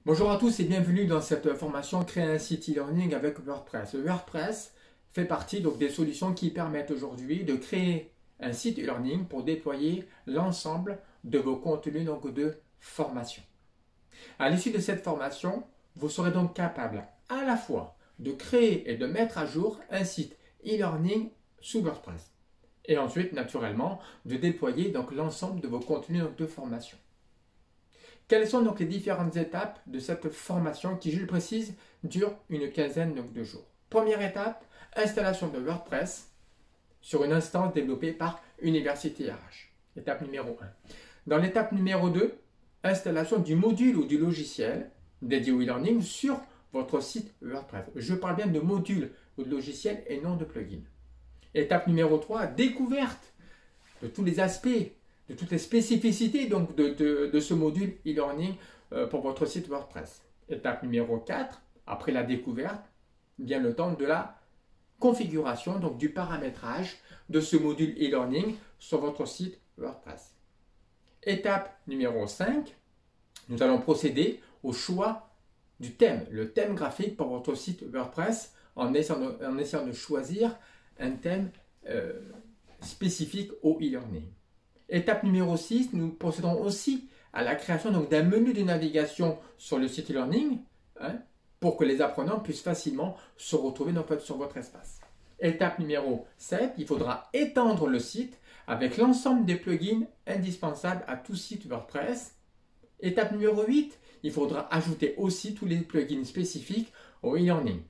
Bonjour à tous et bienvenue dans cette formation Créer un site e-learning avec WordPress. Le WordPress fait partie donc des solutions qui permettent aujourd'hui de créer un site e-learning pour déployer l'ensemble de vos contenus donc de formation. À l'issue de cette formation, vous serez donc capable à la fois de créer et de mettre à jour un site e-learning sous WordPress et ensuite naturellement de déployer donc l'ensemble de vos contenus donc de formation. Quelles sont donc les différentes étapes de cette formation qui, je le précise, dure une quinzaine de jours? Première étape, installation de WordPress sur une instance développée par Université RH. Étape numéro 1. Dans l'étape numéro 2, installation du module ou du logiciel dédié au e-learning sur votre site WordPress. Je parle bien de module ou de logiciel et non de plugin. Étape numéro 3, découverte de tous les aspects, de toutes les spécificités donc de ce module e-learning pour votre site WordPress. Étape numéro 4, après la découverte, bien le temps de la configuration, donc du paramétrage de ce module e-learning sur votre site WordPress. Étape numéro 5, nous allons procéder au choix du thème, le thème graphique pour votre site WordPress en essayant de choisir un thème spécifique au e-learning. Étape numéro 6, nous procédons aussi à la création d'un menu de navigation sur le site e-learning pour que les apprenants puissent facilement se retrouver sur votre espace. Étape numéro 7, il faudra étendre le site avec l'ensemble des plugins indispensables à tout site WordPress. Étape numéro 8, il faudra ajouter aussi tous les plugins spécifiques au e-learning.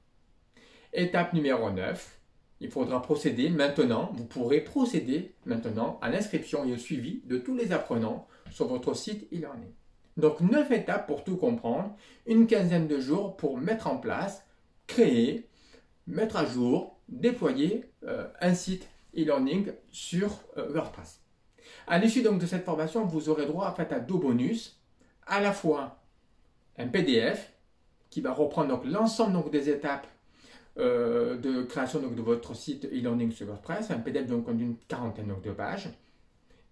Étape numéro 9, il faudra procéder maintenant, vous pourrez procéder maintenant à l'inscription et au suivi de tous les apprenants sur votre site e-learning. Donc 9 étapes pour tout comprendre, une quinzaine de jours pour mettre en place, créer, mettre à jour, déployer un site e-learning sur WordPress. À l'issue donc de cette formation, vous aurez droit en fait à deux bonus, à la fois un PDF qui va reprendre donc l'ensemble des étapes de création de votre site e-learning sur WordPress, un PDF d'une quarantaine de pages.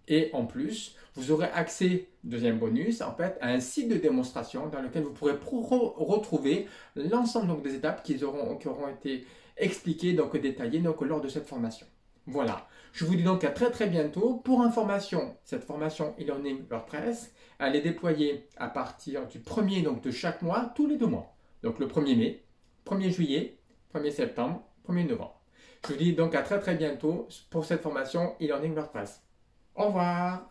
Et en plus, vous aurez accès, deuxième bonus, en fait, à un site de démonstration dans lequel vous pourrez retrouver l'ensemble des étapes qui auront été expliquées, détaillées lors de cette formation. Voilà, je vous dis donc à très bientôt. Pour information, cette formation e-learning WordPress, elle est déployée à partir du 1er de chaque mois, tous les 2 mois. Donc le 1er mai, 1er juillet, 1er septembre, 1er novembre. Je vous dis donc à très bientôt pour cette formation e-learning WordPress. Au revoir!